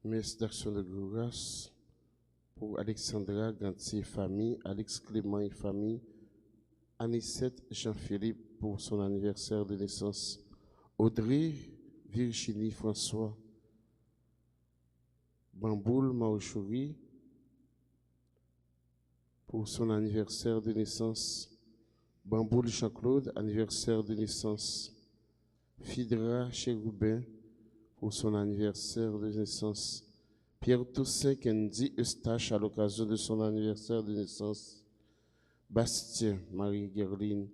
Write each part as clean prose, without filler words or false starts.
Messe d'action de grâce pour Alexandra Gantier famille, Alex Clément et famille, Anicette Jean-Philippe pour son anniversaire de naissance, Audrey Virginie François, Bamboul Maouchouri pour son anniversaire de naissance, Bamboul Jean-Claude, anniversaire de naissance, Fidra Chérubin pour son anniversaire de naissance, Pierre Toussaint Kendi Eustache à l'occasion de son anniversaire de naissance, Bastien Marie-Guerline,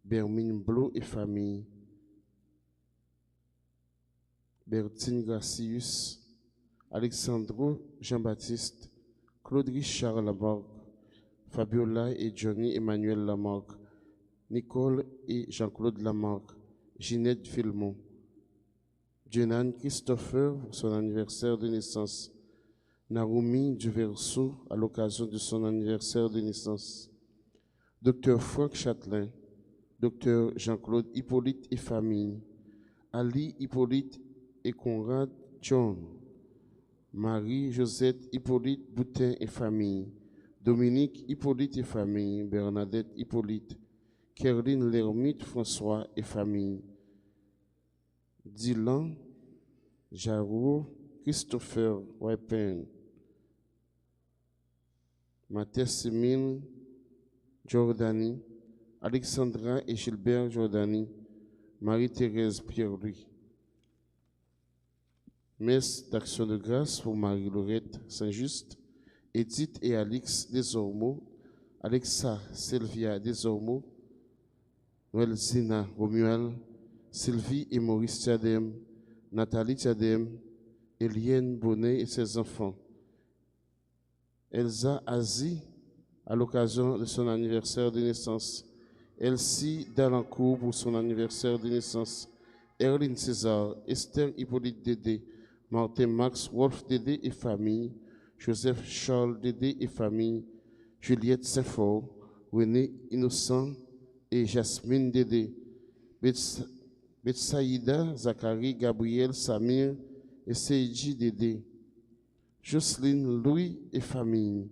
Bermine Blo et famille, Bertine Gracius, Alexandro Jean-Baptiste, Claude Richard Lamarck, Fabiola et Johnny Emmanuel Lamarck, Nicole et Jean-Claude Lamarck, Ginette Filmon, Jenan Christopher pour son anniversaire de naissance, Naomi Duverseau à l'occasion de son anniversaire de naissance, Dr Franck Châtelain, Dr Jean-Claude Hippolyte et famille, Ali Hippolyte et Conrad John, Marie-Josette Hippolyte Boutin et famille, Dominique Hippolyte et famille, Bernadette Hippolyte, Kerline Lermite François et famille, Dylan Jarou, Christopher Wepen, Mathias Emile Giordani, Alexandra et Gilbert Giordani, Marie-Thérèse Pierre-Louis. Messe d'action de grâce pour Marie-Laurette Saint-Just, Edith et Alix Desormeaux, Alexa Sylvia Desormeaux, Noël Zina Romuald, Sylvie et Maurice Tiadem, Nathalie Tiadem, Eliane Bonnet et ses enfants, Elsa Azi à l'occasion de son anniversaire de naissance, Elsie Dalancourt pour son anniversaire de naissance, Erline César, Esther Hippolyte Dédé, Martin Max Wolf Dédé et famille, Joseph Charles Dédé et famille, Juliette Saint-Fort, René Innocent et Jasmine Dédé, Betsaïda, Zachary, Gabriel, Samir et Seiji Dédé, Jocelyne Louis et famille,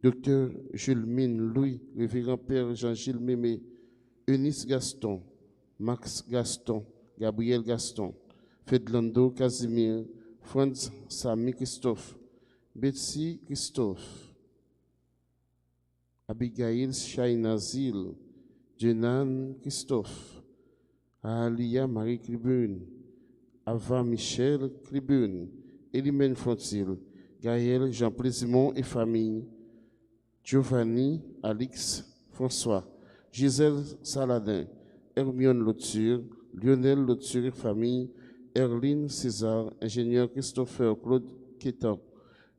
Docteur Jules Mine Louis, Révérend Père Jean-Gilles Mémé, Eunice Gaston, Max Gaston, Gabriel Gaston, Fedlando Casimir, Franz Samy Christophe, Betsy Christophe, Abigail Chainazil, Jenan Christophe, Alia Marie Clibune, Ava Michel Clibune, Elimène Fontil, Gaël Jean Plaisimont et famille, Giovanni Alix François, Gisèle Saladin, Hermione Lauture, Lionel Lauture et famille, Erline César, ingénieur Christopher Claude Quétan,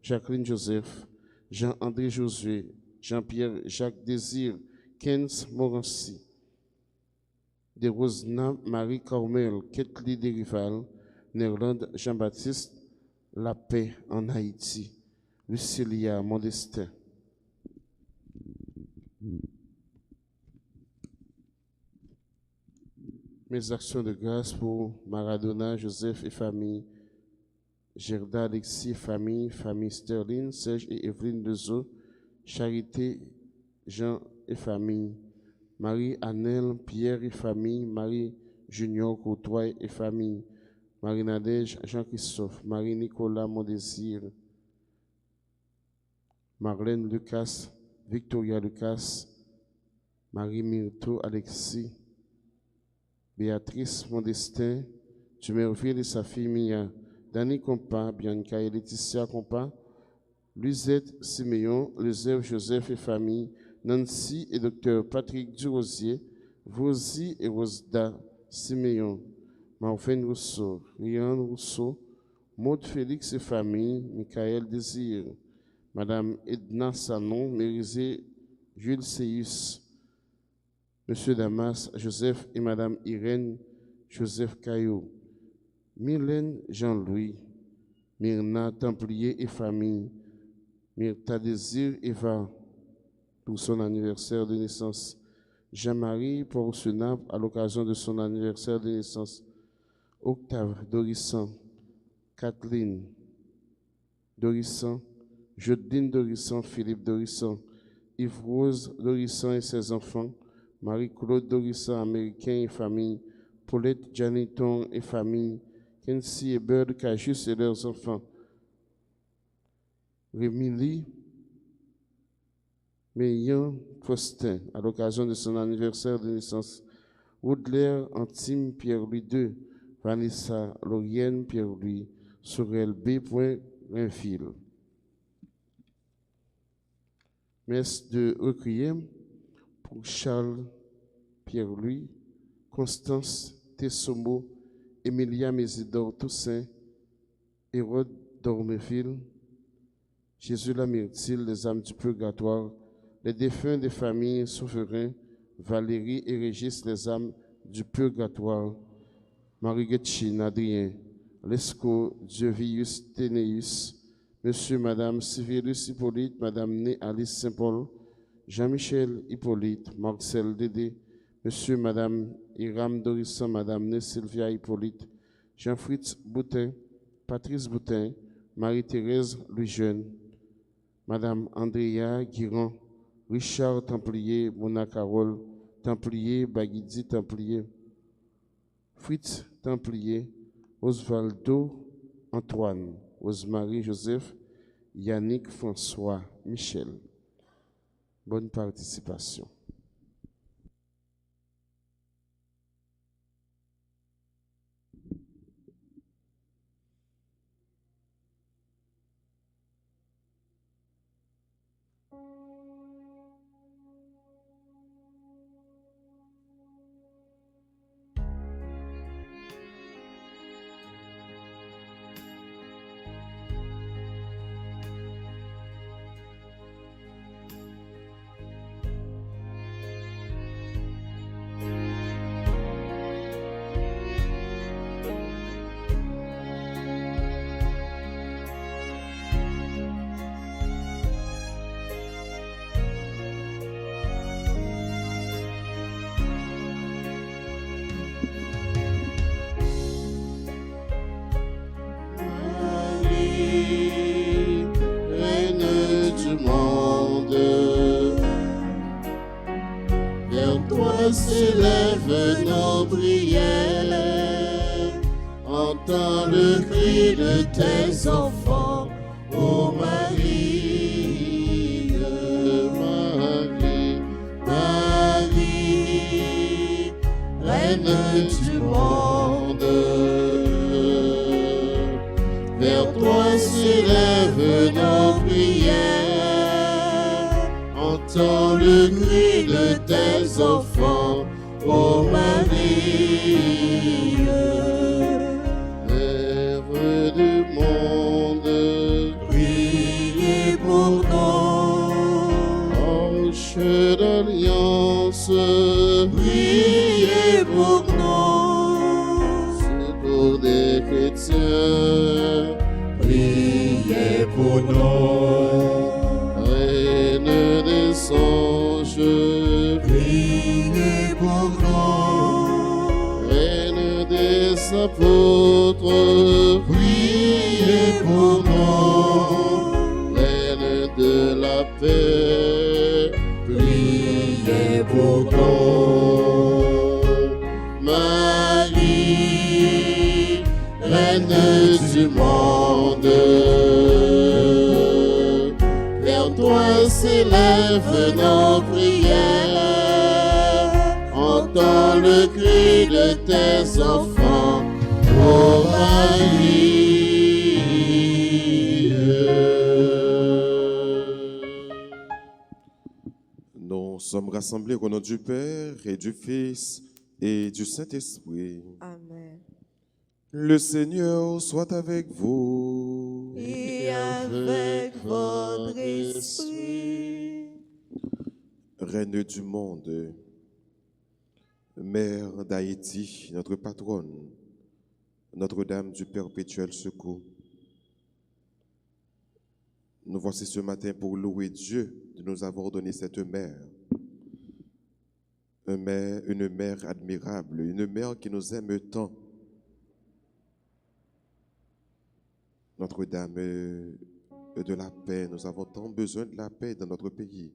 Jacqueline Joseph, Jean-André Josué, Jean-Pierre Jacques Désir, Kens Morancy, Desrosna Marie Carmel, Ketli Derival, Nerland Jean-Baptiste, La Paix en Haïti, Lucilia Modestin. Mes actions de grâce pour Maradona, Joseph et famille, Gerda Alexis, famille, famille Sterling, Serge et Evelyne Dezo, Charité, Jean et famille, Marie-Annelle, Pierre et famille, Marie Junior Courtois et famille, Marie-Nadège, Jean-Christophe, Marie-Nicolas Mondésir, Marlène Lucas, Victoria Lucas, Marie-Myrto Alexis, Béatrice Modestin, Dumerville et sa fille Mia, Dani Compa, Bianca et Laetitia Compa, Luzette Siméon, Lezève Joseph et famille, Nancy et Dr Patrick Durosier, Vosi et Rosda Siméon, Marvin Rousseau, Rian Rousseau, Maud Félix et famille, Michael Désir, Madame Edna Sanon, Mérisée Jules Seyus, Monsieur Damas, Joseph et Madame Irène Joseph Caillot, Mylène Jean-Louis, Myrna Templier et famille, Myrta Désir Eva pour son anniversaire de naissance, Jean-Marie Porcenab à l'occasion de son anniversaire de naissance, Octave Dorissan, Kathleen, Dorissan, Jodine Dorissan, Philippe Dorissan, Yves-Rose Dorissan et ses enfants, Marie-Claude Dorissan, américain et famille, Paulette Janiton et famille, Kenzie et Bird Cajus et leurs enfants, Rémily Meillan Faustin, à l'occasion de son anniversaire de naissance, Woodler Antime Pierre-Louis II, Vanessa Laurienne Pierre-Louis, Sorel B. Rainville. Messe de requiem pour Charles Pierre-Louis, Constance Tessomo, Emilia Mésidor Toussaint, Hérode d'Ormeville, Jésus la Myrtille, les âmes du purgatoire, les défunts des familles souverains, Valérie et Régis, les âmes du purgatoire, Marie-Guetchine, Adrien, Lescaut, Dievius, Ténéus, Monsieur, Madame Civirus Hippolyte, Madame Né Alice Saint-Paul, Jean-Michel Hippolyte, Marcel Dédé, Monsieur, Madame Iram Dorissan, Madame Né Sylvia Hippolyte, Jean-Fritz Boutin, Patrice Boutin, Marie-Thérèse Louis Jeune, Madame Andrea Guiron, Richard Templier, Mona Carole, Templier, Baguidi Templier, Fritz Templier, Osvaldo Antoine, Rosemary Joseph, Yannick François Michel. Bonne participation. S'élèvent nos prières, entends le cri de tes enfants, ô Marie, Marie, Marie, Reine du monde. Vers toi s'élèvent nos prières, entends le cri de tes enfants, ô Marie, Mère du monde, priez pour nous. Ange d'alliance, priez pour nous. Secours des chrétiens, priez pour nous. Reine des anges, priez pour nous. Reine des apôtres, priez pour nous. Reine de la paix, priez pour nous. Marie, Reine du monde, vers toi s'élèvent nos prières, entends le cri de tes enfants, ô Marie. Nous sommes rassemblés au nom du Père et du Fils et du Saint-Esprit. Amen. Le Seigneur soit avec vous. Et avec votre esprit. Reine du monde, Mère d'Haïti, notre patronne, Notre-Dame du Perpétuel Secours, nous voici ce matin pour louer Dieu de nous avoir donné cette mère. Une mère admirable, une mère qui nous aime tant. Notre-Dame de la paix. Nous avons tant besoin de la paix dans notre pays.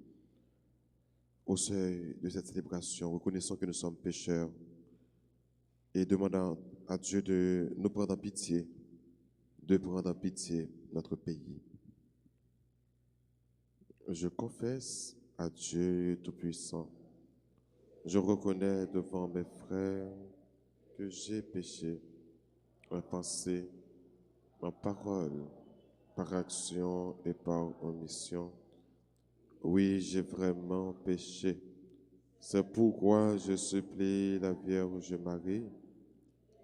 Au seuil de cette célébration, reconnaissons que nous sommes pécheurs et demandant à Dieu de nous prendre en pitié, de prendre en pitié notre pays. Je confesse à Dieu Tout-Puissant, je reconnais devant mes frères que j'ai péché en pensée, en parole, par action et par omission. Oui, j'ai vraiment péché. C'est pourquoi je supplie la Vierge Marie,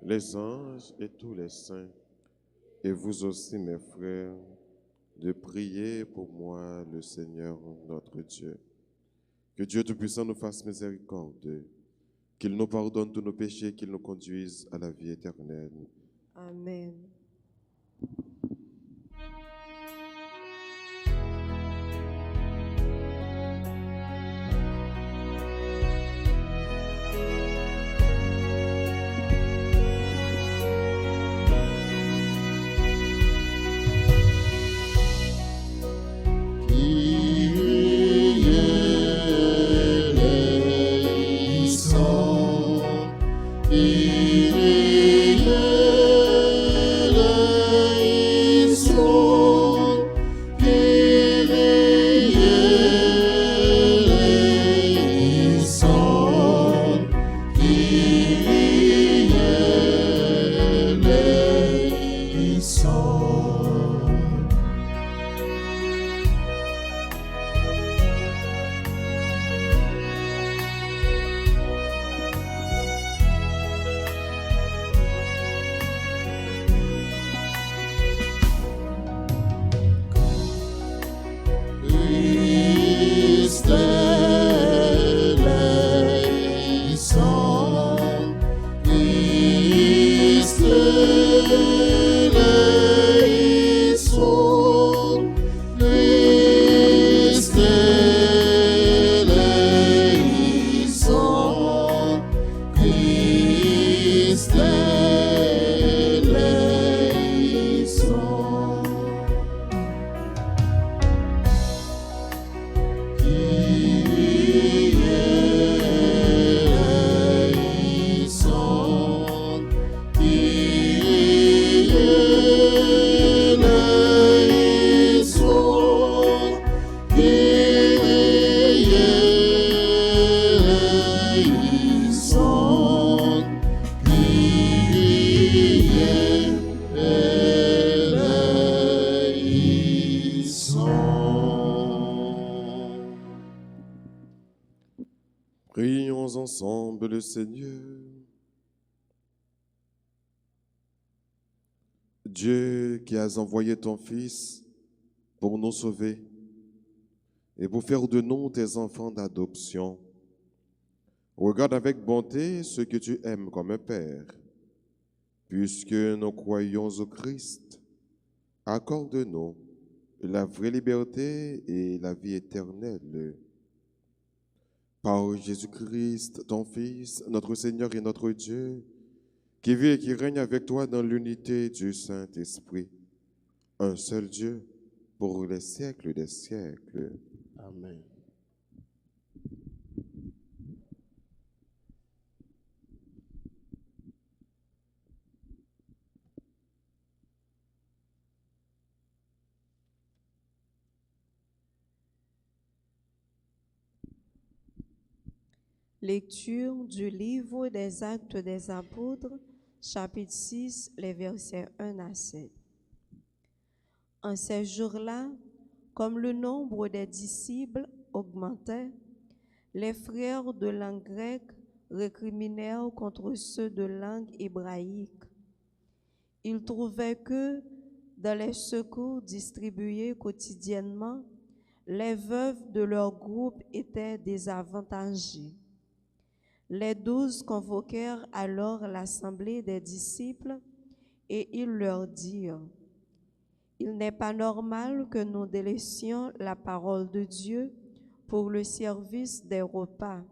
les anges et tous les saints, et vous aussi, mes frères, de prier pour moi, le Seigneur notre Dieu. Que Dieu Tout-Puissant nous fasse miséricorde, qu'il nous pardonne tous nos péchés, qu'il nous conduise à la vie éternelle. Amen. Prions ensemble le Seigneur. Dieu qui as envoyé ton Fils pour nous sauver et pour faire de nous tes enfants d'adoption, regarde avec bonté ce que tu aimes comme un Père. Puisque nous croyons au Christ, accorde-nous la vraie liberté et la vie éternelle. Par Jésus-Christ, ton Fils, notre Seigneur et notre Dieu, qui vit et qui règne avec toi dans l'unité du Saint-Esprit, un seul Dieu, pour les siècles des siècles. Amen. Lecture du livre des Actes des Apôtres, chapitre 6, les versets 1 à 7. En ces jours-là, comme le nombre des disciples augmentait, les frères de langue grecque récriminèrent contre ceux de langue hébraïque. Ils trouvaient que, dans les secours distribués quotidiennement, les veuves de leur groupe étaient désavantagées. Les 12 convoquèrent alors l'assemblée des disciples et ils leur dirent: Il n'est pas normal que nous délaissions la parole de Dieu pour le service des repas.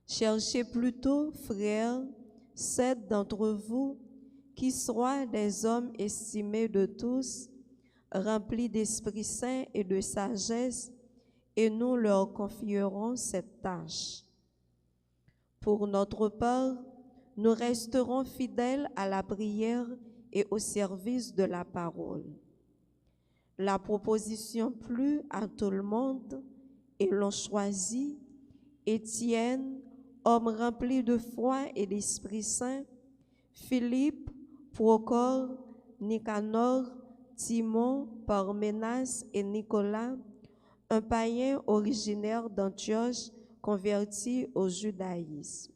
Cherchez plutôt, frères, 7 d'entre vous qui soient des hommes estimés de tous, remplis d'Esprit Saint et de sagesse, et nous leur confierons cette tâche. Pour notre part, nous resterons fidèles à la prière et au service de la parole. La proposition plut à tout le monde et l'on choisit Étienne, homme rempli de foi et d'Esprit Saint, Philippe, Procore, Nicanor, Timon, Parménas et Nicolas, un païen originaire d'Antioche converti au judaïsme.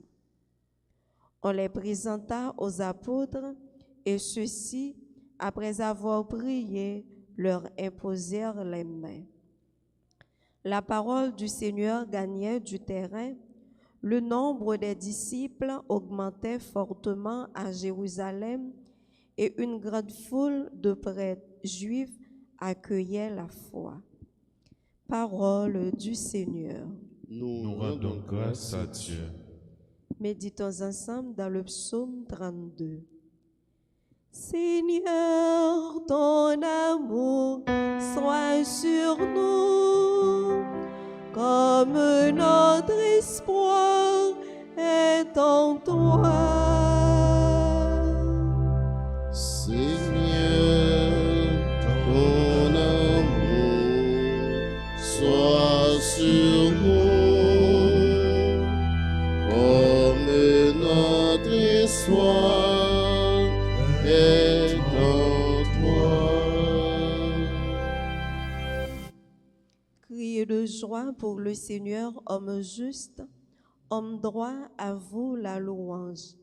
On les présenta aux apôtres et ceux-ci, après avoir prié, leur imposèrent les mains. La parole du Seigneur gagnait du terrain. Le nombre des disciples augmentait fortement à Jérusalem et une grande foule de prêtres juifs accueillait la foi. Parole du Seigneur. Nous rendons grâce à Dieu. Méditons ensemble dans le psaume 32. Seigneur, ton amour soit sur nous, comme notre espoir est en toi. Seigneur, ton amour soit sur nous, comme notre espoir est en toi. Criez de joie pour le Seigneur, homme juste, homme droit, à vous la louange.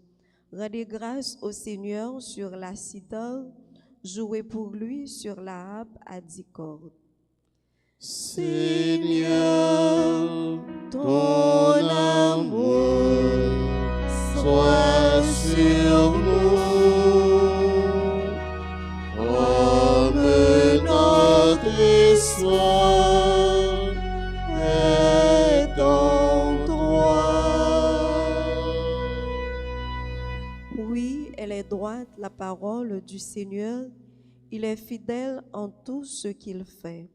Rendez grâce au Seigneur sur la cithare, jouez pour lui sur la harpe à 10 cordes. Seigneur, ton amour soit sur nous, comme notre espoir est en toi. Oui, elle est droite, la parole du Seigneur. Il est fidèle en tout ce qu'il fait.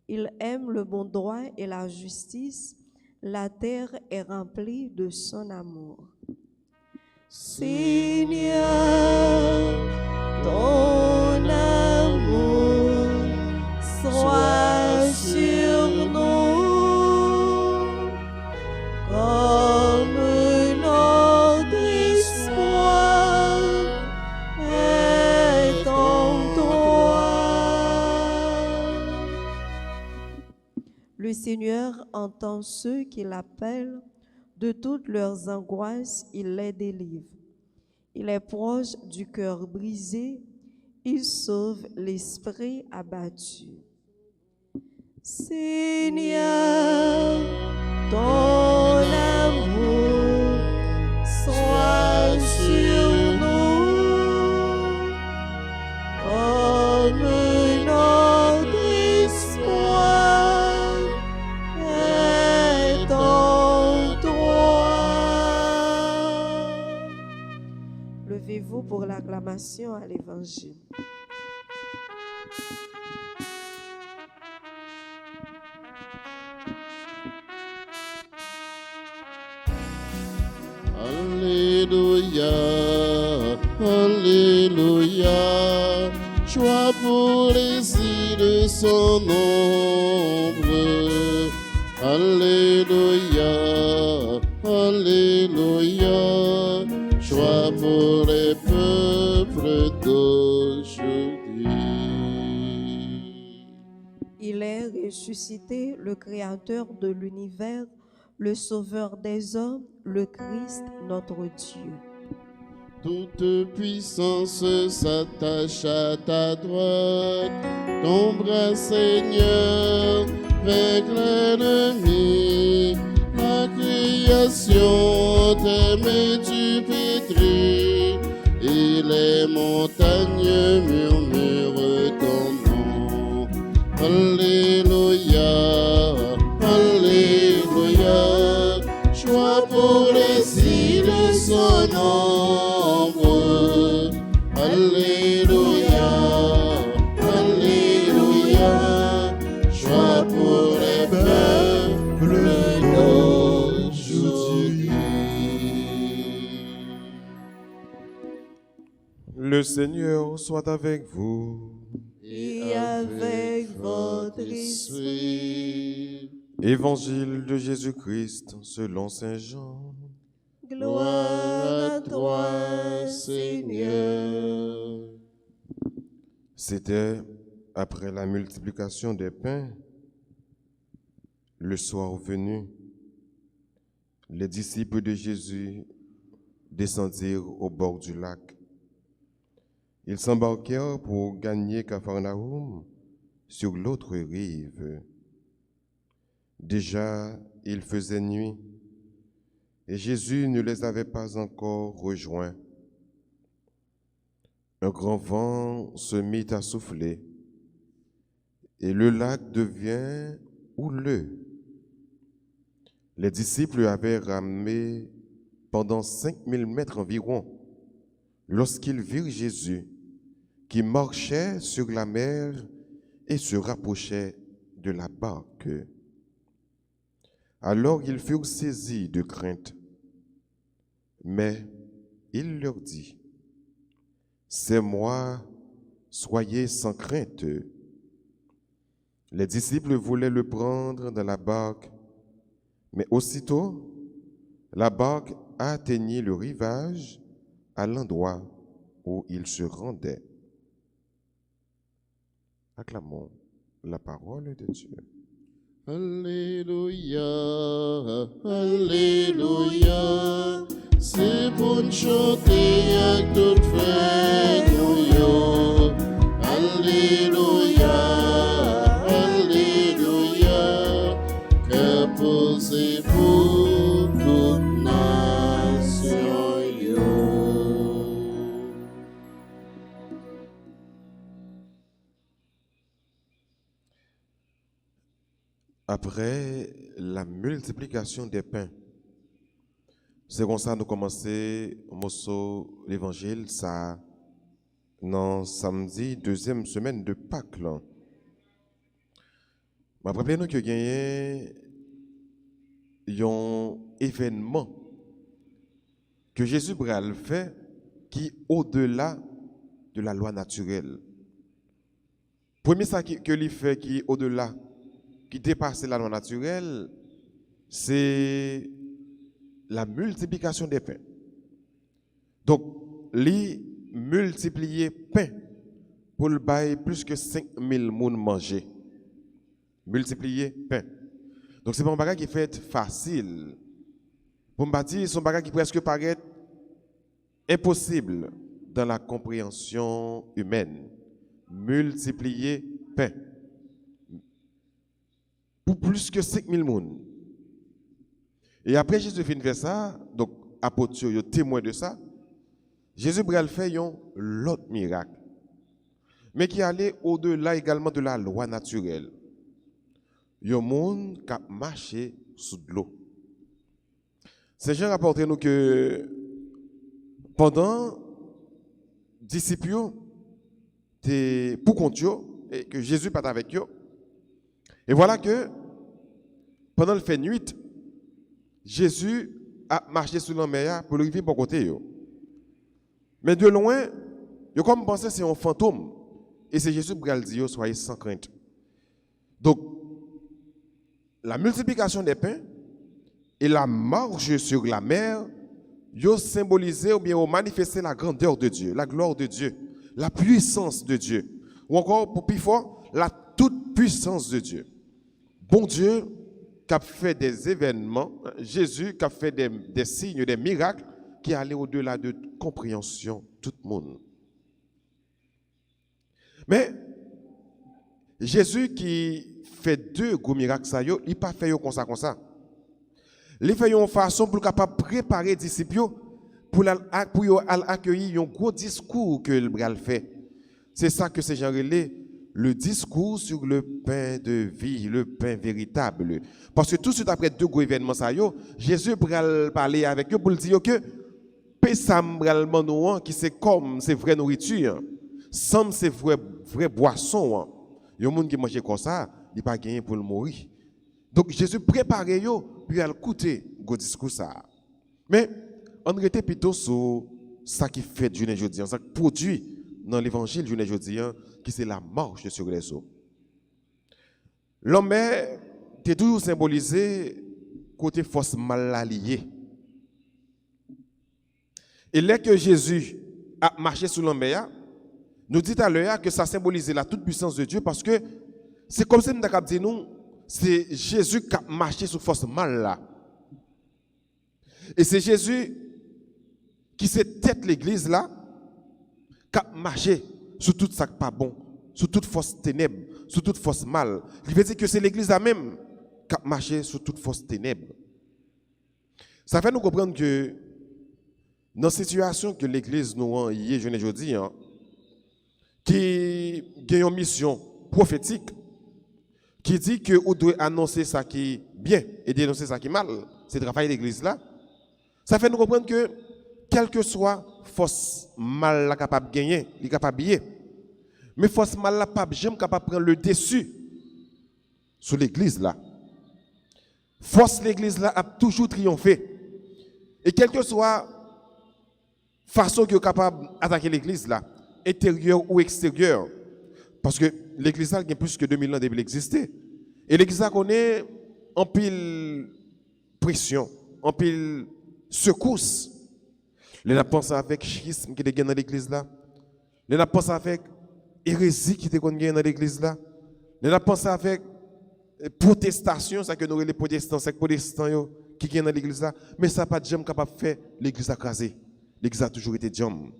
Il aime le bon droit et la justice. La terre est remplie de son amour. Seigneur, ton amour soit sur nous, comme notre espoir est en toi. Le Seigneur entend ceux qui l'appellent. De toutes leurs angoisses, il les délivre. Il est proche du cœur brisé. Il sauve l'esprit abattu. Seigneur, ton amour soit sur nous, comme notre espoir est en toi. Levez-vous pour l'acclamation à l'Évangile. Alléluia, Alléluia, joie pour les îles de son ombre. Alléluia, Alléluia, joie pour les peuples d'aujourd'hui. Il est ressuscité, le Créateur de l'univers, le Sauveur des hommes, le Christ, notre Dieu. Toute puissance s'attache à ta droite, ton bras, Seigneur, avec l'ennemi. La création t'aime et tu pétris, et les montagnes murmurent ton nom. Alléluia, Alléluia, joie pour les îles de son ombre. Alléluia, Alléluia. Seigneur soit avec vous. Et avec votre esprit. Évangile de Jésus-Christ selon Saint Jean. Gloire à toi, Seigneur. C'était après la multiplication des pains, le soir venu, les disciples de Jésus descendirent au bord du lac. Ils s'embarquèrent pour gagner Capharnaüm sur l'autre rive. Déjà, il faisait nuit et Jésus ne les avait pas encore rejoints. Un grand vent se mit à souffler et le lac devient houleux. Les disciples avaient ramé pendant 5000 mètres environ lorsqu'ils virent Jésus qui marchait sur la mer et se rapprochait de la barque. Alors ils furent saisis de crainte. Mais il leur dit, « C'est moi, soyez sans crainte. » Les disciples voulaient le prendre dans la barque, mais aussitôt, la barque atteignit le rivage à l'endroit où il se rendait. Acclamons la parole de Dieu. Alléluia, Alléluia, c'est pour chanter à toute fin nous yo. Alléluia, Alléluia, que posez pour toute nation yo. Après la multiplication des pains, c'est comme ça nous commençons l'évangile, ça, dans samedi, deuxième semaine de Pâques. Rappelez-nous que gagné un événement que Jésus bral fait qui est au-delà de la loi naturelle. Premier ça que lui fait qui est au-delà, qui dépasse la loi naturelle, c'est la multiplication des pains. Donc, lui multiplier pain pour le bail plus que 5000 personnes manger. Multiplier pain. Donc, c'est pas un bagage qui fait facile. Pour me bâtir, c'est un bagage qui presque paraît impossible dans la compréhension humaine. Multiplier pain pour plus que 5000 personnes. Et après Jésus finit de faire ça, donc apôtres yo témoin de ça, Jésus bral fait un l'autre miracle, mais qui allait au-delà également de la loi naturelle. Il y a un monde qui a marché sous de l'eau. Ces gens rapportent nous que pendant disciples étaient pour compte et que Jésus pas avec eux. Et voilà que pendant le fait nuit, Jésus a marché sur la mer pour arriver bon côté. Mais de loin, yo comme pensé c'est un fantôme et c'est Jésus qui dit soyez sans crainte. Donc la multiplication des pains et la marche sur la mer, yo symbolisé ou bien manifesté la grandeur de Dieu, la gloire de Dieu, la puissance de Dieu, ou encore pour plus fort, la toute puissance de Dieu. Bon Dieu qui a fait des événements, Jésus qui a fait des signes, des miracles qui allaient au-delà de compréhension tout le monde. Mais Jésus qui fait deux gros miracles, il n'a pas fait comme ça. Il fait une façon pour capable préparer les disciples pour accueillir un gros discours que le bral fait. C'est ça que c'est genre le discours sur le pain de vie, le pain véritable. Parce que tout de suite après deux gros événements, Jésus bral parler avec eux pour dire que Pessam bral manouan qui c'est comme c'est vraie nourriture, Sam c'est vraie boisson. Il y a des gens qui mangent comme ça, il pas gagné pour le mourir. Donc Jésus prépare yo puis elle écouter le discours ça. Mais on était plutôt sur ça qui fait du aujourd'hui, ça qui produit dans l'évangile, je ne dis, qui c'est la marche sur les eaux. L'homme est toujours symbolisé côté force mal alliée. Et là que Jésus a marché sur l'homme, nous dit à l'heure que ça symbolisait la toute puissance de Dieu parce que c'est comme si nous avons dit nous, c'est Jésus qui a marché sur force mal là. Et c'est Jésus qui s'est tête l'église là, qui a marché sur tout ça qui n'est pas bon, sur toute force ténèbres, sur toute force mal. Il veut dire que c'est l'église là même qui a marché sur toute force ténèbres. Ça fait nous comprendre que dans la situation que l'église nous a hier, je ne dis, qui a une mission prophétique, qui dit que vous devez annoncer ça qui est bien et dénoncer ça qui est mal, c'est le travail de l'église là. Ça fait nous comprendre que, quelle que soit force mal la capable de gagner, il est capable de gagner. Mais force mal la pas jamais capable de prendre le dessus sur l'église là. Force l'église là a toujours triomphé. Et quelle que soit façon qui est capable d'attaquer l'église là, intérieure ou extérieure, parce que l'église là a plus que 2000 ans depuis exister. Et l'église là connaît en pile pression, en pile secousse. Les n'a pensé avec schisme qui était dans l'église là. Les n'a pensé avec hérésie qui était dans l'église là. Les n'a pensé avec protestation, ça que nous les protestants, c'est protestants qui sont dans l'église là, mais ça n'a pas de jamais capable de faire l'église à craser. L'église a toujours été jam.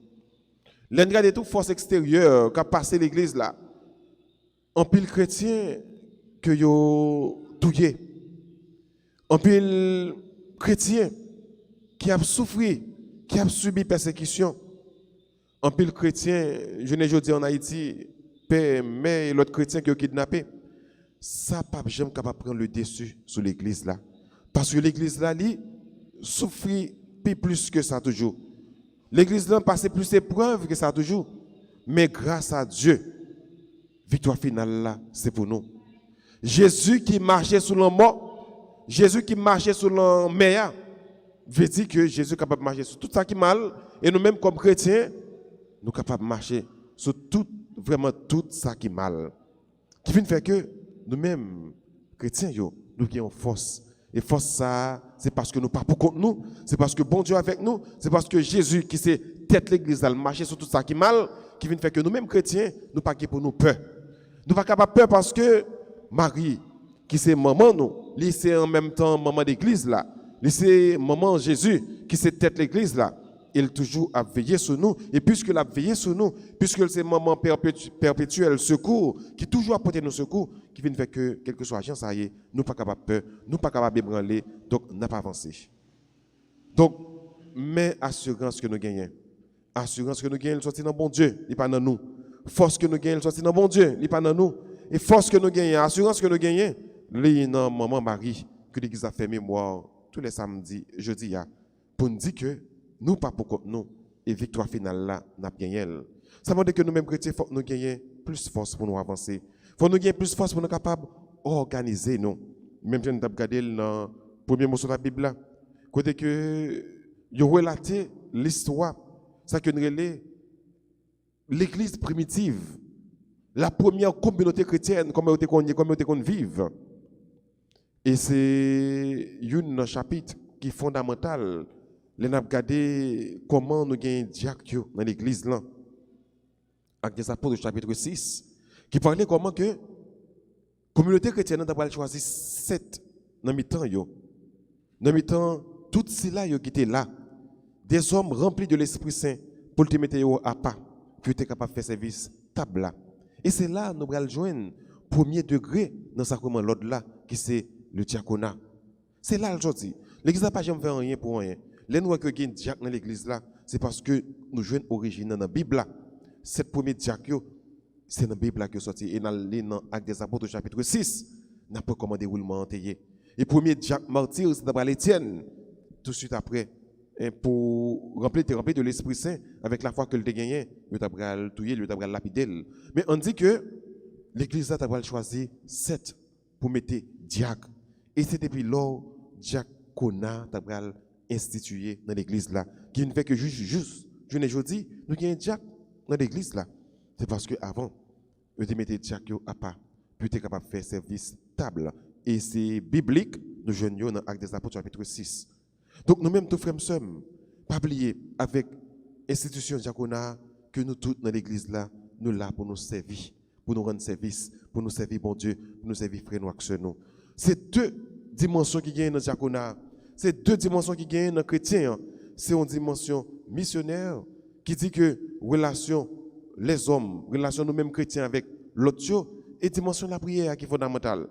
L'endroit de toute force extérieure qui a passé l'église là, en pile chrétien que yo touillé, en pile chrétien qui a souffert, qui a subi persécution, en pile chrétien, je ne dis en Haïti, père, mère et l'autre chrétien qui a kidnappé, ça pas jamais capable de prendre le dessus sur l'église là, parce que l'église là, lui souffre plus que ça toujours. L'église là passe plus d'épreuves que ça toujours. Mais grâce à Dieu, victoire finale là, c'est pour nous. Jésus qui marchait sur le mort, Jésus qui marchait sur le mer, veut dire que Jésus est capable de marcher sur tout ça qui est mal. Et nous-mêmes, comme chrétiens, nous sommes capables de marcher sur tout, vraiment tout ça qui est mal. Qui vient faire que nous-mêmes, chrétiens, nous avons force. Et force ça, c'est parce que nous pas pour contre nous, c'est parce que bon Dieu est avec nous, c'est parce que Jésus qui s'est tête l'église, elle marcher sur tout ça qui est mal, qui vient faire que nous-mêmes chrétiens, nous pas pour nous peur. Nous pas capable peur parce que Marie, qui c'est maman nous, lui c'est en même temps maman d'église là, lui c'est maman Jésus qui s'est tête l'église là, il toujours a veillé sur nous et puisque a veillé sur nous, puisque c'est maman perpétuelle secours qui toujours apporte nos secours, qui vient faire que quel que soit agent ça y est, nous pas capable peur, nous pas capable ébranler, donc n'a pas avancé. Donc mais assurance que nous gagnons. Assurance que nous gagnons, il sortit dans bon Dieu, il pas dans nous. Force que nous gagnons, il sortit dans bon Dieu, il pas dans nous. Et force que nous gagnons, assurance que nous gagnons, les non maman Marie que l'église a fait mémoire tous les samedis, jeudi pour nous dire que nous pas pour contre nous et victoire finale là n'a gagné. Ça veut dire que nous-mêmes chrétiens faut nous gagner plus force pour nous avancer. Faut nous gagner plus force pour nous capables organiser nous. Même si nous avons regardé dans le premier mot sur la Bible là, côté que yo relaté l'histoire ça que nous relève l'église primitive, la première communauté chrétienne comment on vivre. Et c'est un chapitre qui est fondamental. Nous avons regardé comment nous gagnons diacre dans l'église là. Avec des apôtres chapitre 6 qui parlait comment que la communauté chrétienne a choisi 7 dans mi-temps yo. Dans mi-temps tout cela qui étaient là, des hommes remplis de l'Esprit Saint pour te mettre à pas, qui étaient capables de faire service table là. Et c'est là nous allons joindre premier degré dans le sacrement l'ordre là qui c'est le diaconat. C'est là aujourd'hui. L'église n'a pas jamais fait rien pour rien. Les nous que gagne diacre dans l'église là, c'est parce que nous joignons origine dans la Bible là. Cette première diacre c'est dans la Bible là que sorti et dans l'Acte des Apôtres chapitre 6, n'a pas comment déroulement enterré. Et premier diacre martyr c'est d'abord l'Étienne tout de suite après pour remplir de l'Esprit Saint avec la foi que le gagné, le tabral touyer, le tabral lapidel. Mais on dit que l'église a d'abord choisi 7 pour mettre diacre. Et c'est depuis lors diaconat tabral institué dans l'église là qui ne fait que juste je ne dis nous gagnons diacre dans l'église là, c'est parce que avant, eux te mettaient Jack à part, puis tu es capable de faire service stable. Et c'est biblique, nous jeunes dans l'Acte des Apôtres, chapitre 6. Donc nous-mêmes, tous frères et sœurs, pas oublier, avec l'institution diaconat, que nous tous dans l'église là, nous là pour nous servir, pour nous rendre service, pour nous servir bon Dieu, pour nous servir frères noirs que nous. C'est deux dimensions qui gagnent dans le diaconat. C'est deux dimensions qui gagnent dans le chrétien. C'est une dimension missionnaire qui dit que relation les hommes, relation nous-mêmes chrétiens avec l'autre, et dimension de la prière qui est fondamentale.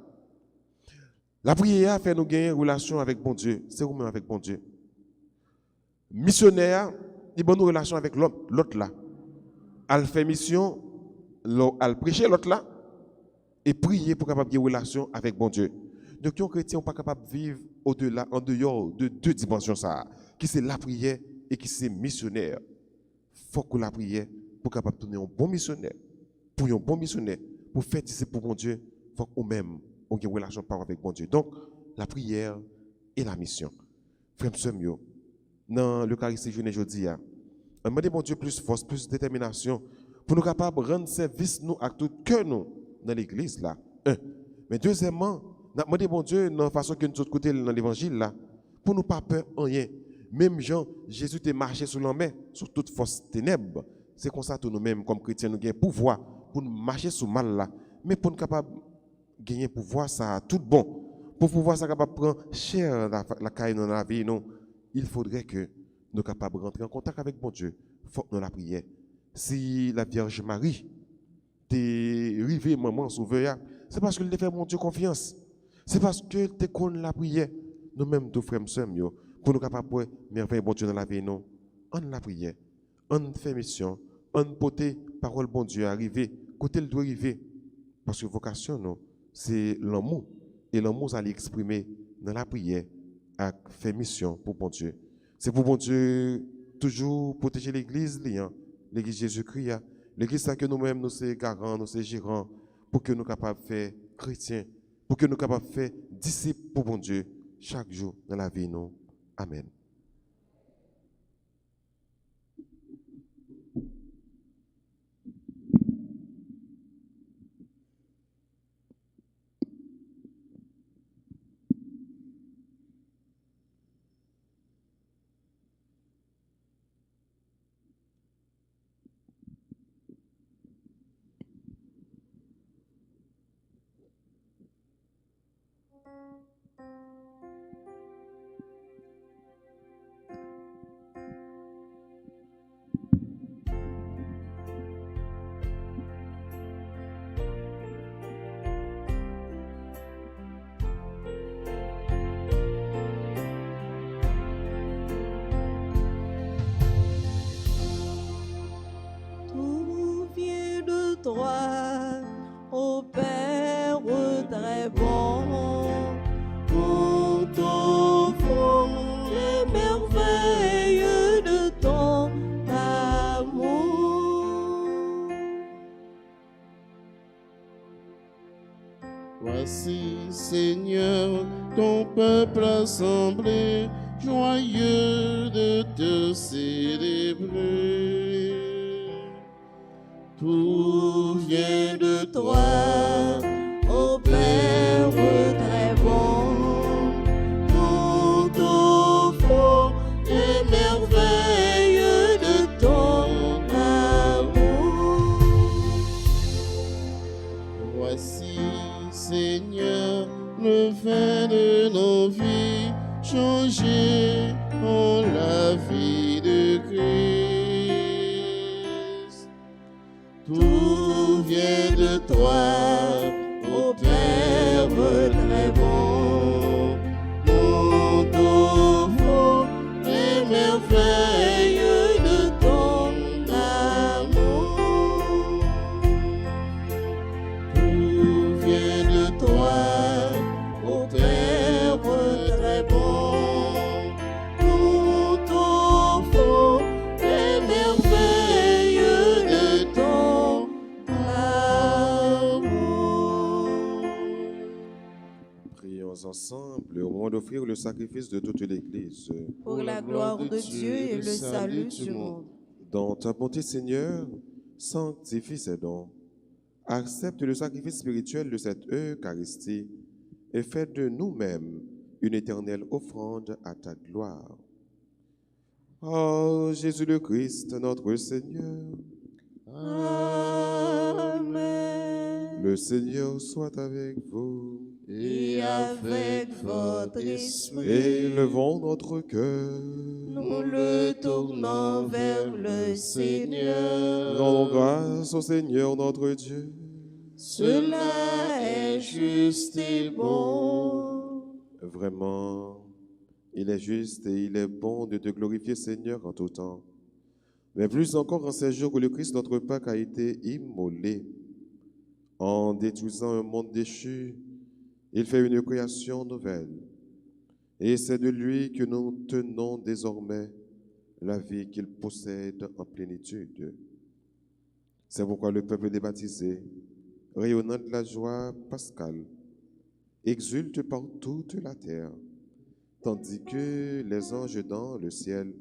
La prière fait nous gagner une relation avec bon Dieu. C'est nous-mêmes avec bon Dieu. Missionnaire, il a une relation avec l'autre là. Elle fait mission, elle prêcher l'autre là, et prier pour capable une relation avec bon Dieu. Donc, les chrétiens ne sont pas capables de vivre au-delà, en dehors de deux dimensions, ça, qui c'est la prière et qui c'est missionnaire. Il faut que la prière, pour capable de donner un bon missionnaire, pour un bon missionnaire, pour faire disciple pour bon Dieu, il faut qu'on même ait une relation avec bon Dieu. Donc, la prière et la mission. Frère Semio, dans l'Eucharistie journée aujourd'hui, on demande bon Dieu plus force, plus détermination, pour nous capables de rendre service nous à tout cœur nous dans l'église là. Mais deuxièmement, nous demandons bon Dieu dans la façon que nous sommes côté dans l'évangile là, pour nous pas peur en rien. Même Jean, Jésus a marché sur la mer, sur toute force ténèbres. C'est comme ça que nous-mêmes, comme chrétiens, nous avons pouvoir pour nous marcher sur le mal là. Mais pour nous capables de gagner pouvoir, ça tout bon. Pour pouvoir ça capable de prendre cher la caille dans la vie, non, il faudrait que nous soyons capables de rentrer en contact avec bon Dieu. Il faut que nous la prière. Si la Vierge Marie t'est arrivée, maman, sauveur, c'est parce qu'elle te fait mon Dieu confiance. C'est parce que tu connais la prière. Nous-mêmes, tous frères et sœurs, pour nous capables de merveiller bon Dieu dans la vie, non. On la prière, on fait mission, on porte parole bon Dieu arriver, côté il doit arriver. Parce que vocation, non, c'est l'amour. Et l'amour, ça l'exprimer dans la prière, à faire mission pour bon Dieu. C'est pour bon Dieu toujours protéger l'église, l'église Jésus-Christ, l'église que nous-mêmes, nous sommes garants, nous sommes gérants, pour que nous soyons capables de faire chrétiens, pour que nous soyons capables de faire disciples pour bon Dieu chaque jour dans la vie, non. Amen. Toi, ô Père très bon, nous t'offrons les merveilles de ton amour. Voici, Seigneur, ton peuple assemblé, joyeux de te célébrer. Tout vient de toi, ô Père très bon, nous t'offrons les merveilles de ton amour. Voici, Seigneur, le vin de nos vies, changé en la vie de Christ. Tout vient de toi, ô Père très bon, nous t'offrons les merveilles de ton amour. Tout vient de toi, ô Père très bon, nous t'offrons les merveilles de ton amour. Prions ensemble au moment d'offrir le sacrifice de toute l'Église. Pour la gloire de Dieu et le salut du monde. Dans ta bonté, Seigneur, sanctifie ces dons. Accepte le sacrifice spirituel de cette Eucharistie et fais de nous-mêmes une éternelle offrande à ta gloire. Oh Jésus le Christ, notre Seigneur, Amen. le Seigneur soit avec vous. Et avec votre esprit, Élevons notre cœur. nous le tournons vers le Seigneur. Rendons grâce au Seigneur notre Dieu. Cela est juste et bon. Vraiment, il est juste et il est bon de te glorifier, Seigneur, en tout temps. Mais plus encore en ces jours où le Christ, notre Pâque, a été immolé. En détruisant un monde déchu, il fait une création nouvelle. Et c'est de lui que nous tenons désormais la vie qu'il possède en plénitude. C'est pourquoi le peuple des baptisés, rayonnant de la joie pascale, exulte par toute la terre, tandis que les anges dans le ciel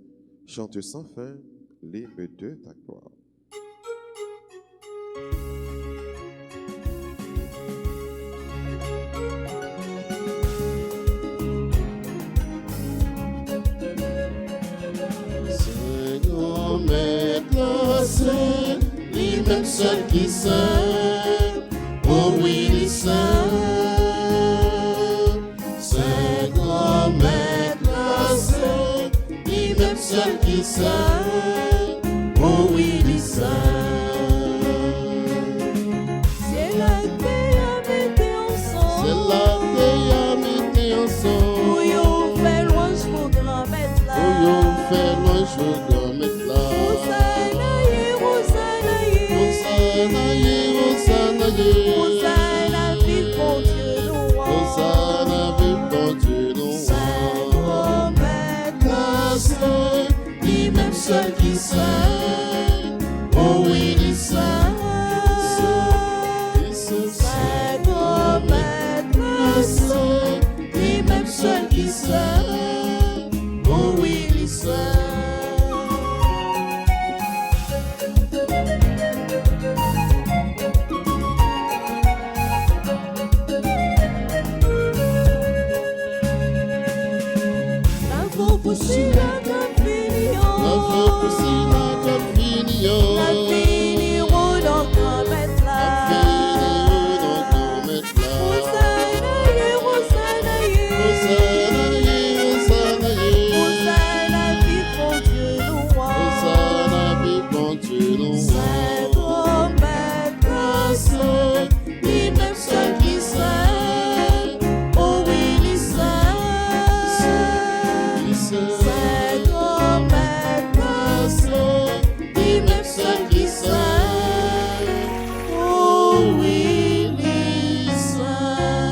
chantent sans fin l'hymne de ta gloire. Seigneur, Maître, c'est lui-même seul qui sait. Oh oui, il est saint. Seigneur, Maître, c'est lui-même seul qui sait. Oh oui, il est saint. C'est la paix à mettre ensemble. C'est la paix à mettre ensemble. Pour yo fait louange pour grand maître là. Oh yo, fais loin, je dois mettre là. Hosanna, ye, Hosanna, ye. Hosanna, ye, Hosanna, ye. Hosanna, vive mon Dieu, nous rend. Hosanna, vive ton Dieu, nous Saint Maître, c'est lui-même seul qui sait. Oh oui, il est saint. Saint Maître, C'est lui-même seul qui sait. Oh oui, il est saint. la pauvre aussi la La voix aussi la Calvinio. la finiront dans grand maître là. Hosanna, ye, Hosanna, ye. Hosanna, vive mon Dieu, nous rend. Saint Maître, C'est lui-même seul qui sait. Oh oui, il est saint. Saint Maître, C'est lui-même seul qui sait. Oh oui, il est saint.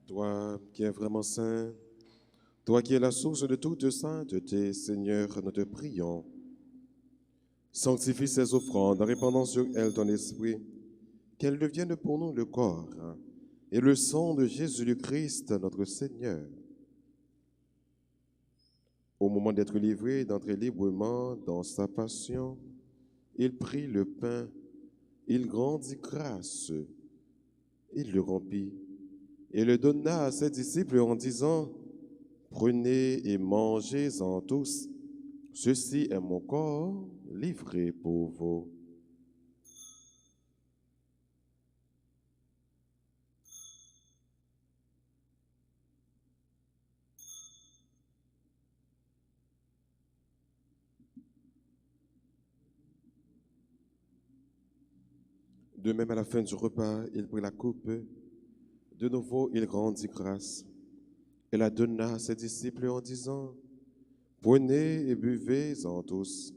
Toi qui es vraiment saint, toi qui es la source de toute sainteté, Seigneur, nous te prions. Sanctifie ces offrandes en répandant sur elles ton esprit, qu'elles deviennent pour nous le corps et le sang de Jésus le Christ, notre Seigneur. Au moment d'être livré, d'entrer librement dans sa passion, il prit le pain, il rendit grâce, il le rompit et le donna à ses disciples en disant, « Prenez et mangez-en tous, ceci est mon corps livré pour vous. » De même, à la fin du repas, il prit la coupe. De nouveau, il rendit grâce et la donna à ses disciples en disant, « Prenez et buvez-en tous,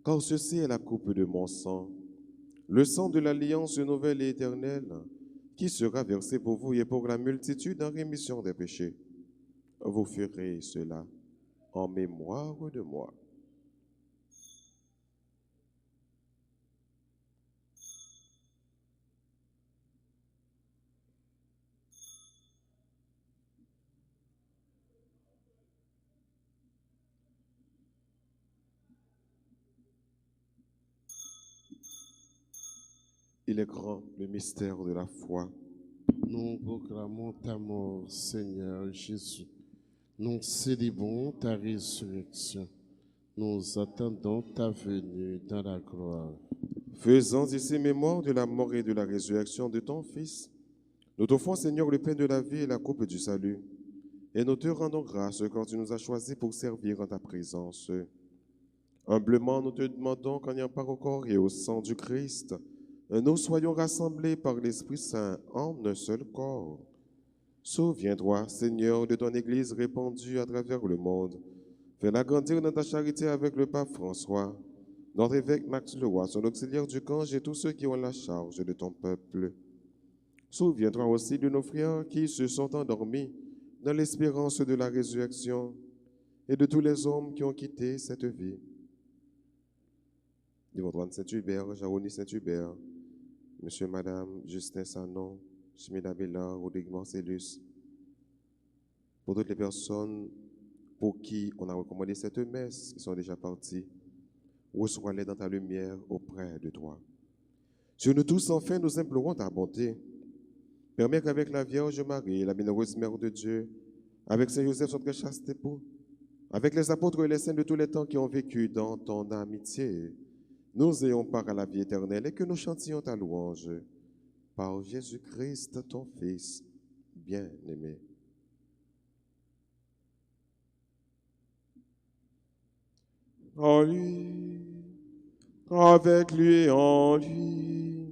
car ceci est la coupe de mon sang, le sang de l'alliance nouvelle et éternelle, qui sera versé pour vous et pour la multitude en rémission des péchés. Vous ferez cela en mémoire de moi. » Il est grand le mystère de la foi. Nous proclamons ta mort, Seigneur Jésus. Nous célébrons ta résurrection. Nous attendons ta venue dans la gloire. Faisant ici mémoire de la mort et de la résurrection de ton Fils, nous t'offrons, Seigneur, le pain de la vie et la coupe du salut. Et nous te rendons grâce quand tu nous as choisis pour servir en ta présence. Humblement, nous te demandons qu'en ayant part au corps et au sang du Christ, nous soyons rassemblés par l'Esprit Saint en un seul corps. Souviens-toi, Seigneur, de ton Église répandue à travers le monde. Fais-la grandir dans ta charité avec le pape François, notre évêque Max Leroy, son auxiliaire du Cange et tous ceux qui ont la charge de ton peuple. Souviens-toi aussi de nos frères qui se sont endormis dans l'espérance de la résurrection et de tous les hommes qui ont quitté cette vie. Yves-Antoine Saint-Hubert, Jaroni Saint-Hubert, Monsieur, Madame, Justin Sanon, Chimida Bellard, Rodrigue Marcellus, pour toutes les personnes pour qui on a recommandé cette messe, qui sont déjà partis, reçois-les dans ta lumière auprès de toi. Sur nous tous, enfin, nous implorons ta bonté. Permets qu'avec la Vierge Marie, la bienheureuse Mère de Dieu, avec Saint Joseph, son très chaste époux, avec les apôtres et les saints de tous les temps qui ont vécu dans ton amitié, nous ayons part à la vie éternelle et que nous chantions ta louange par Jésus-Christ, ton Fils bien-aimé. En lui, avec lui et en lui,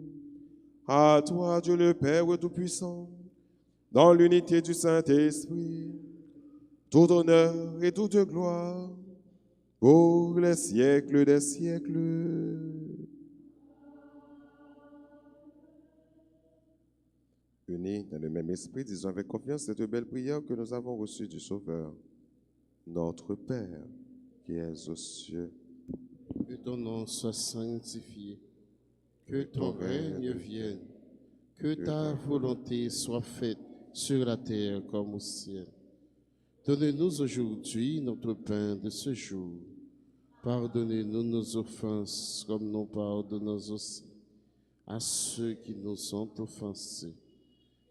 à toi, Dieu le Père Tout-Puissant, dans l'unité du Saint-Esprit, tout honneur et toute gloire, pour les siècles des siècles. Unis dans le même esprit, disons avec confiance cette belle prière que nous avons reçue du Sauveur. Notre Père, qui es aux cieux, Que ton nom soit sanctifié, que ton règne vienne, que ta volonté soit faite sur la terre comme au ciel. Donne-nous aujourd'hui notre pain de ce jour. Pardonnez-nous nos offenses comme nous pardonnons aussi à ceux qui nous ont offensés.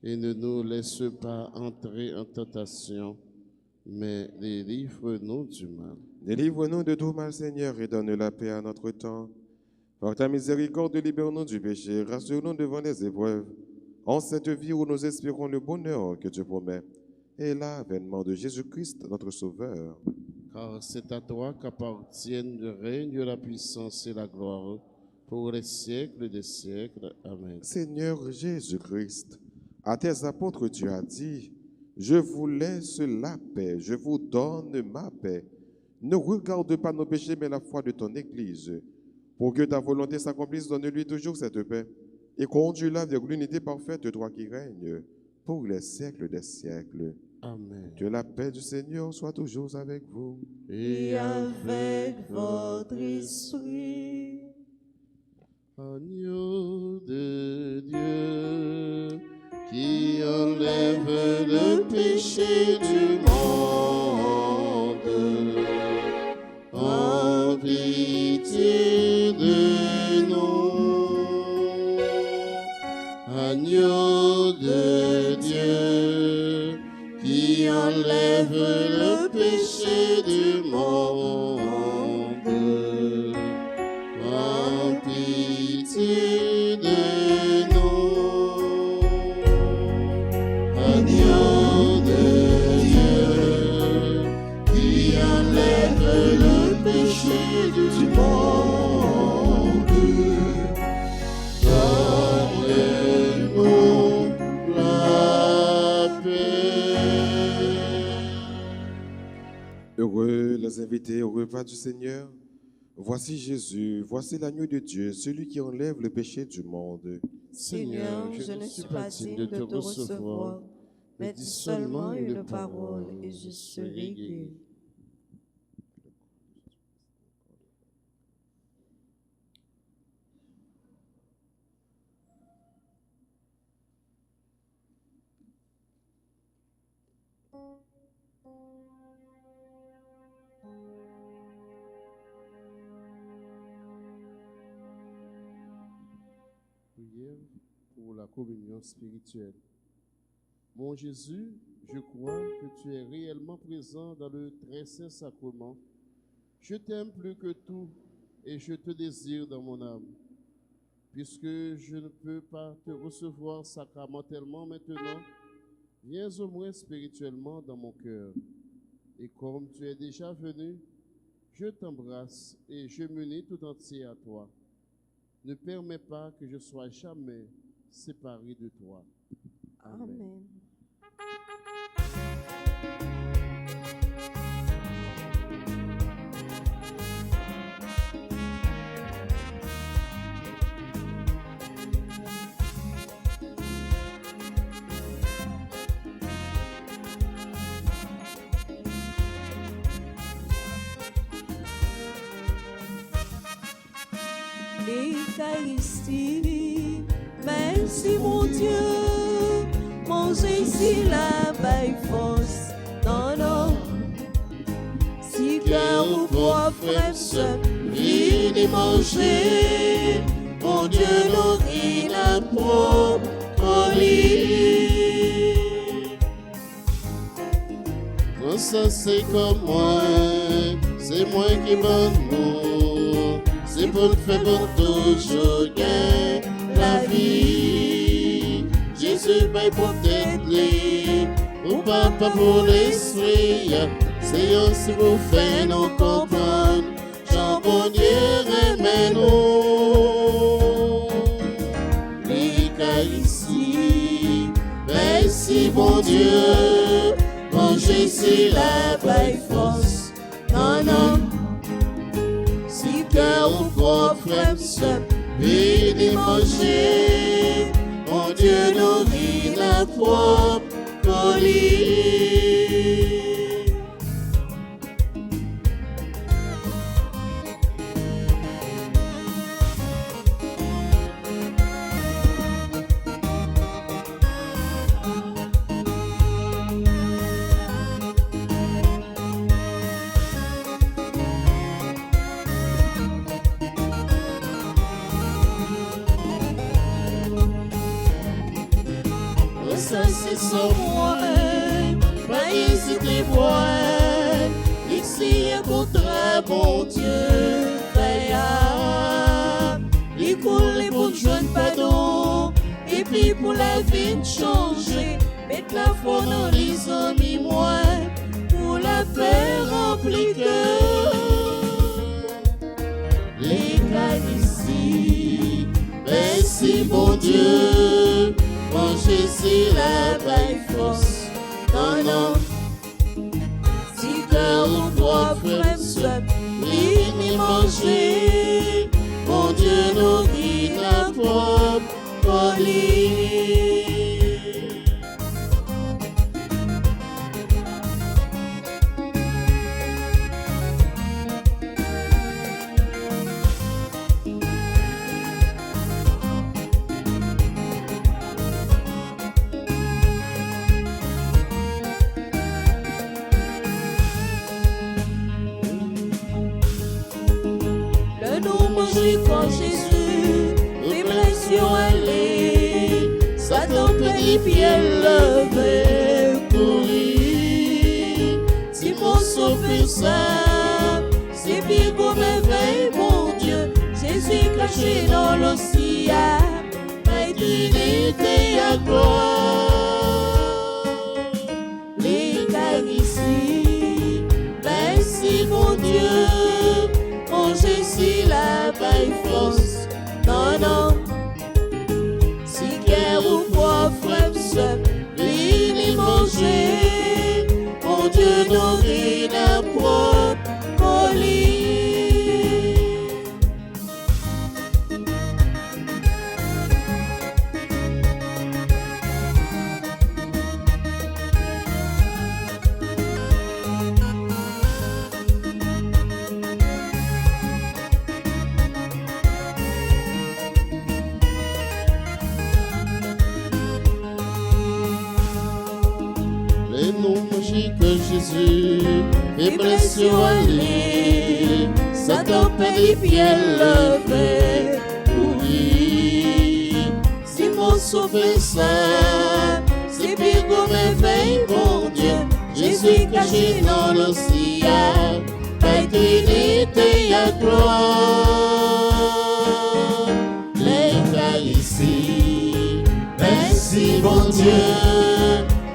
Et ne nous laisse pas entrer en tentation, mais délivre-nous du mal. Délivre-nous de tout mal, Seigneur, et donne la paix à notre temps. Par ta miséricorde, libère-nous du péché, rassure-nous devant les épreuves, en cette vie où nous espérons le bonheur que tu promets, et l'avènement de Jésus-Christ, notre Sauveur. Car c'est à toi qu'appartiennent le règne, la puissance et la gloire, pour les siècles des siècles. Amen. Seigneur Jésus-Christ, à tes apôtres tu as dit, je vous laisse la paix, je vous donne ma paix. Ne regarde pas nos péchés, mais la foi de ton Église. Pour que ta volonté s'accomplisse, donne-lui toujours cette paix. Et conduis-la vers l'unité parfaite, toi qui règnes, pour les siècles des siècles. Amen. Que la paix du Seigneur soit toujours avec vous. Et avec votre esprit. Agneau de Dieu, qui enlève le péché du monde, en pitié de nous. Agneau de Dieu, qui enlève le péché du monde, en pitié de nous. Agneau de Dieu, qui enlève le péché du monde, donne-nous la paix. Heureux les invités au repas du Seigneur. Voici Jésus, voici l'agneau de Dieu, celui qui enlève le péché du monde. Seigneur, je ne suis pas digne de te recevoir, mais dis seulement une parole et je serai guéri. prière pour la communion spirituelle. Mon Jésus, je crois que tu es réellement présent dans le très saint sacrement. Je t'aime plus que tout et je te désire dans mon âme. Puisque je ne peux pas te recevoir sacramentellement maintenant, viens au moins spirituellement dans mon cœur. Et comme tu es déjà venu, je t'embrasse et je m'unis tout entier à toi. Ne permets pas que je sois jamais séparé de toi. Amen. Amen. L'Eucharistie, merci mon Dieu, mon Jésus la baille force, non, non. Si cœur ou pour frère, venez manger, mon Dieu nourrit la propre lit. Quand ça c'est comme moi, c'est moi qui m'en c'est pour le faire pour toujours gain la vie. Jésus paye pour t'aider, ou papa pour l'esprit. C'est aussi pour faire nous comprendre. Jean bon Dieu remède-nous. L'Eucharistie, merci bon Dieu, mon Jésus la baille force. Non, non. Cœur ou pour frère, venez manger, mon Dieu nourrit la propre lit. Ça c'est sur moi, pas hésiter moi. Ici un contrat, bon Dieu, il coule pour joindre pardon, et puis pour la vie de changer, mettre la foi dans les amis, moi, pour la paix remplie cœur. L'Eucharistie, merci bon Dieu. Mon Jésus la baille force, non, non. Si cœur ou pour frère, venez manger, mon Dieu nourrit la propre lit. Quand Jésus, les blessures allées, Satan peut les pieds levés pour lui. Si mon sauver ça, c'est bien qu'on m'éveille, mon Dieu. Jésus caché dans l'océan, mais dignité à gloire. L'Eucharistie, merci mon Dieu. Mon Jésus la baille force, non, non. Si guerre ou pour frère, venez manger, mon Dieu nourrit la propre lit. Que Jésus est blessé à lui, Satan peut les pieds levés pour lui. sauver ça. C'est pire qu'on merveille, mon Dieu. Jésus caché dans l'océan, par Trinité à gloire. Les cas ici, merci mon Dieu.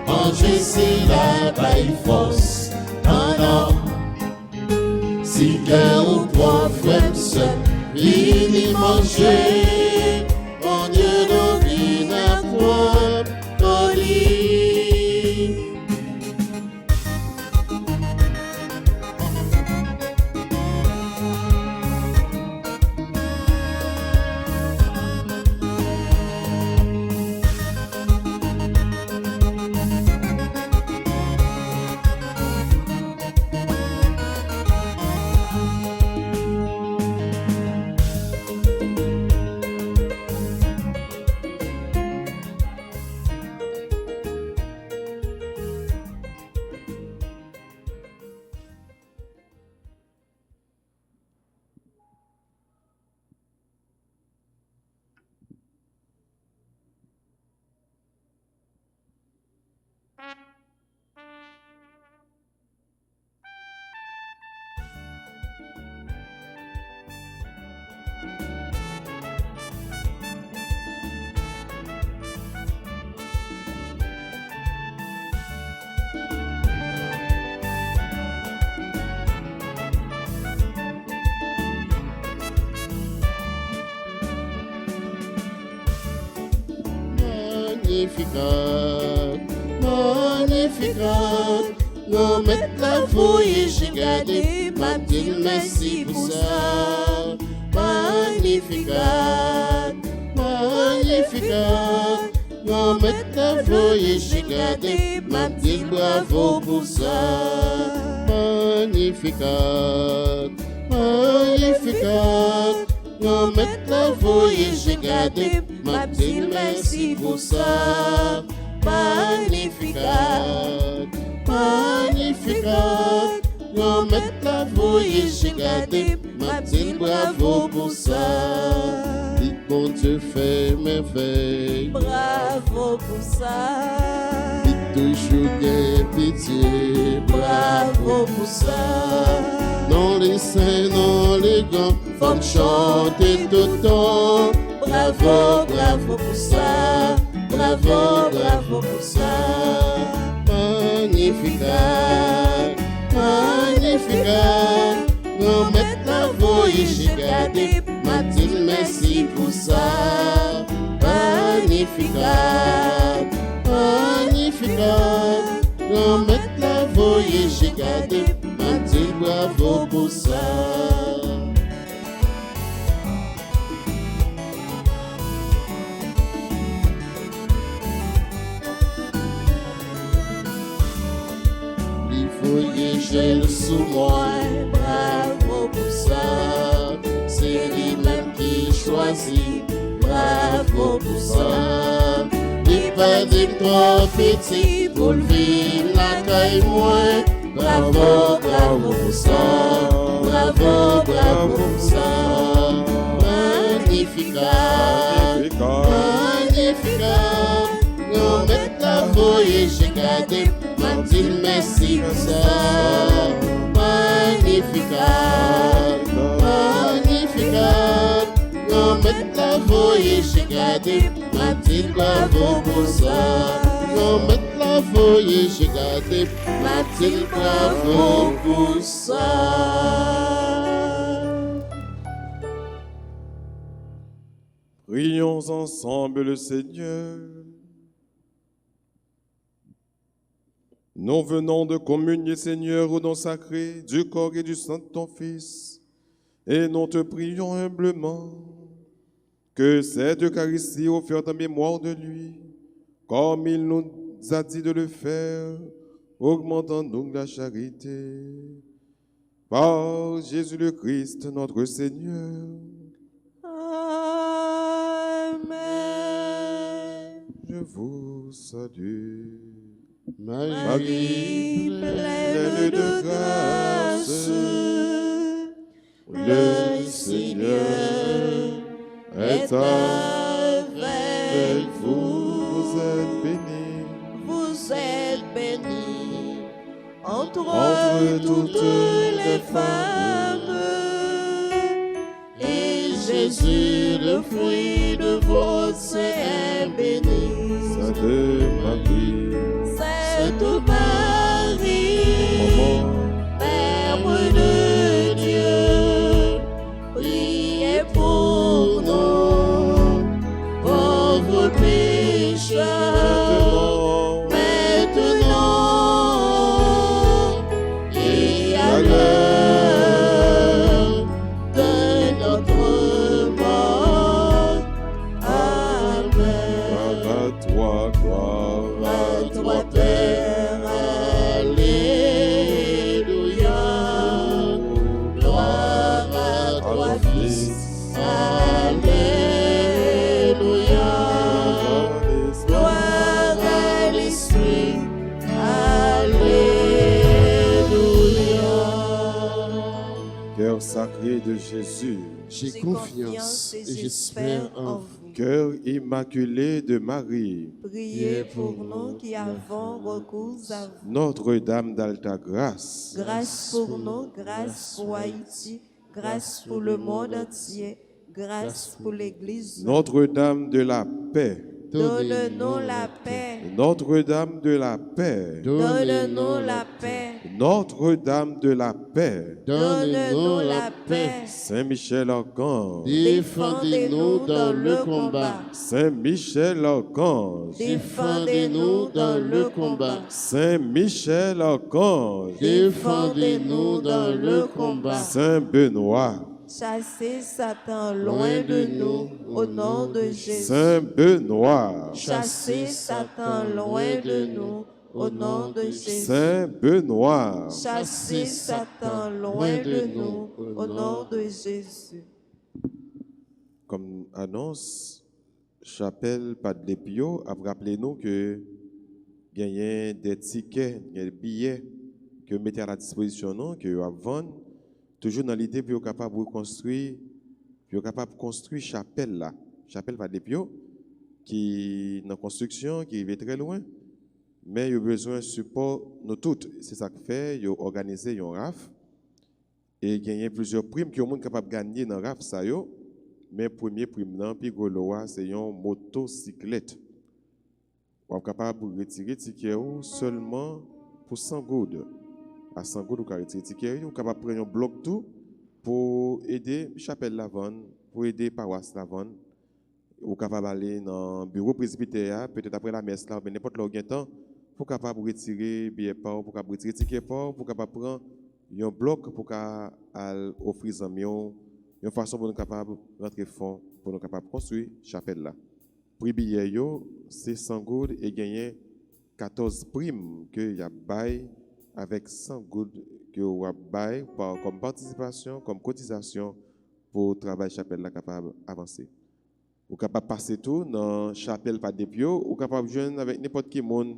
En Jésus la baille force. Non, non. Si cœur ou trois frères seul, vini manger. Mon Dieu nous vient à toi, poli. Magnificat, magnificat, nous mettons la fouille, j'ai gardé, m'a dit merci pour ça. Magnificat, magnificat, nous mettons la fouille, j'ai gardé, m'a dit bravo pour ça. Magnificat, magnificat, nous mettons la fouille, j'ai gardé, m'a dit merci pour ça. Magnificat, magnificat, nous mettons la fouille, j'ai gardé, m'a dit bravo pour ça. Dites bon Dieu fait merveille, Bravo pour ça. dites toujours des pitié, Bravo pour ça. non les saints, non les grands, faut chanter tout le temps. Bravo, bravo pour ça. Bravo, bravo pour ça. Magnificat, magnificat, nous mettons la fouille, j'ai gardé, m'a dit merci pour ça. Magnificat, magnificat, nous mettons la fouille, j'ai gardé, m'a dit bravo pour ça. Fouillé, j'ai le sous moi, bravo pour ça. C'est lui-même qui choisit, bravo pour ça. Il pas dit trop petit pour le vivre la caille moins. Bravo, bravo pour ça. Bravo, bravo pour ça. Magnificat, magnificat. Nous mettons la fouille, j'ai gardé. M'a dit merci pour ça. Magnificat, magnificat, nous mettons la fouille, j'ai gardé, m'a dit bravo pour ça. Nous mettons la fouille, j'ai gardé, m'a dit bravo pour ça. Prions ensemble le Seigneur. Nous venons de communier, Seigneur, au don sacré du corps et du sang de ton Fils, et nous te prions humblement que cette Eucharistie offerte en mémoire de lui, comme il nous a dit de le faire, augmente en nous la charité. Par Jésus le Christ, notre Seigneur. Amen. Je vous salue. Marie, pleine de grâce, le Seigneur est avec vous. êtes bénie vous êtes bénie entre toutes les femmes. Et Jésus, le fruit de vos seins, est béni. Sainte Marie, Sainte Marie, maman, Mère de Dieu, priez pour nous, pauvres pécheurs, maintenant et à l'heure de notre mort. Amen. à toi, gloire À toi, Père, Alléluia. Gloire à toi, Fils, Alléluia. Gloire à l'Esprit, Alléluia. Cœur sacré de Jésus, J'ai confiance et j'espère en vous. cœur immaculé de Marie, Priez pour nous qui avons recours à vous. Notre-Dame d'Alta Grâce, Grâce pour nous, grâce pour Haïti, grâce pour le monde entier, grâce pour l'Église. Notre-Dame de la paix, Donne-nous la paix. Notre-Dame de la paix, Donne-nous la paix. Notre-Dame de la paix, Donne-nous la paix. Saint-Michel Archange, Défendez-nous dans le combat. Saint-Michel Archange, Défendez-nous dans le combat. Saint-Michel Archange, Défendez-nous dans le combat. Saint-Benoît, Chassez Satan loin de nous au nom de Jésus. Saint-Benoît, Chassez Satan loin de nous au nom de Jésus. Saint-Benoît, Chassez Satan loin de nous au nom de Jésus. comme annonce, chapelle Padre Pio a rappelé nous que il y a des tickets, des billets que mettez à la disposition nous, que à vendre, toujours dans l'idée pour être capable de construire, chapelle là, chapelle Padre Pio, qui est en construction, qui est très loin, mais il y a besoin de support nous toutes. C'est ça que fait, il y a organisé un RAF et il y a plusieurs primes que monde capable de gagner dans RAF ça yo. Mais premier prime nan pi golo c'est une motocyclette. Ou capable de retirer ticket ou seulement pour 100 goudes. À 100 goudes ou ka retirer ticket ou capable prendre un bloc tout pour aider chapelle la vendre, pour aider paroisse la vendre. Ou capable aller dans bureau presbytère peut-être après la messe là, mais n'importe là où temps pour capable retirer billet pas pour capable retirer ticket pas pour capable prendre un bloc pour capable offrir zamion une façon pour nous capables rentrer fond pour nous capables construire chapelle là. Prix billet yo c'est 100 goudes et gagner 14 primes que y a bail avec 100 goudes que y a bail comme participation comme cotisation pour travail chapelle là capable avancer. Ou capable passer tout dans chapelle Padre Pio ou capable joindre avec n'importe qui monde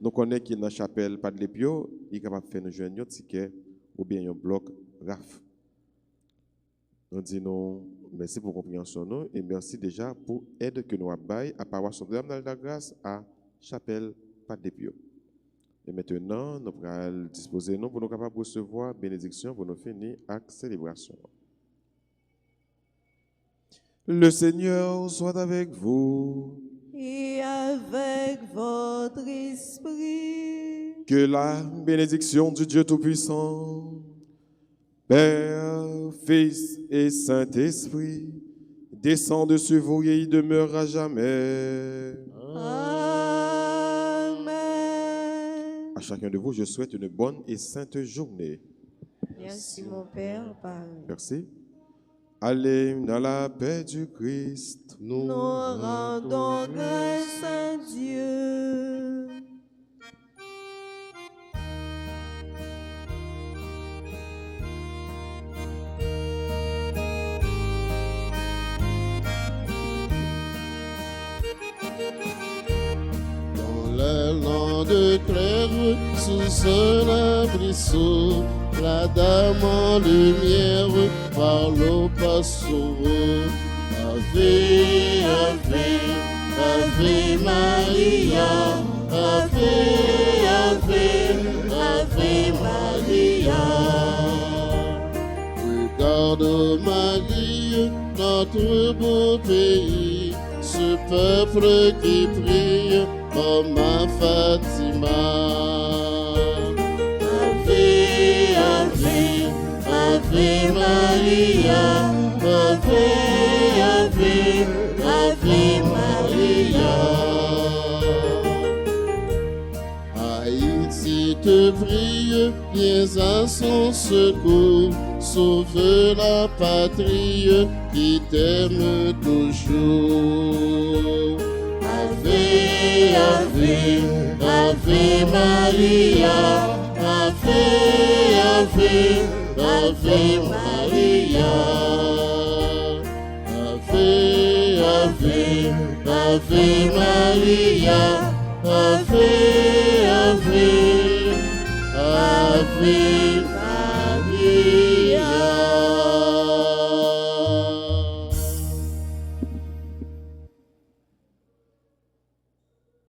nous connaît qui dans chapelle Padre Pio, il capable faire nous joindre un ticket ou bien un bloc RAF. Nous disons merci pour la compréhension nous, et merci déjà pour l'aide que nous avons à paroisse Notre-Dame de la Grâce à Chapelle Padre Pio. Et maintenant, nous allons disposer nous pour nous capables de recevoir bénédiction pour nous finir avec célébration. Le Seigneur soit avec vous. Et avec votre esprit. Que la bénédiction du Dieu Tout-Puissant, Père, Fils et Saint-Esprit, descende sur vous et y demeure à jamais. Amen. À chacun de vous, je souhaite une bonne et sainte journée. Merci mon Père. Pardon. Merci. Allez dans la paix du Christ. Nous rendons grâce à Dieu. Dans l'élan de clèves, sous un abrisseau, la dame en lumière parle au passereau. Ave, ave, ave Ave Maria, Ave, Ave, Ave Maria. Regarde Marie, notre beau pays, ce peuple qui prie comme à Fatima. Ave, Ave, Ave Maria, Ave, Ave, Ave Maria. Haïti te prie, viens à son secours, sauve la patrie qui t'aime toujours. Ave, Ave, Ave Maria, Ave, Ave, Ave Maria. Ave, Ave, Ave Maria, Ave, Ave, Ave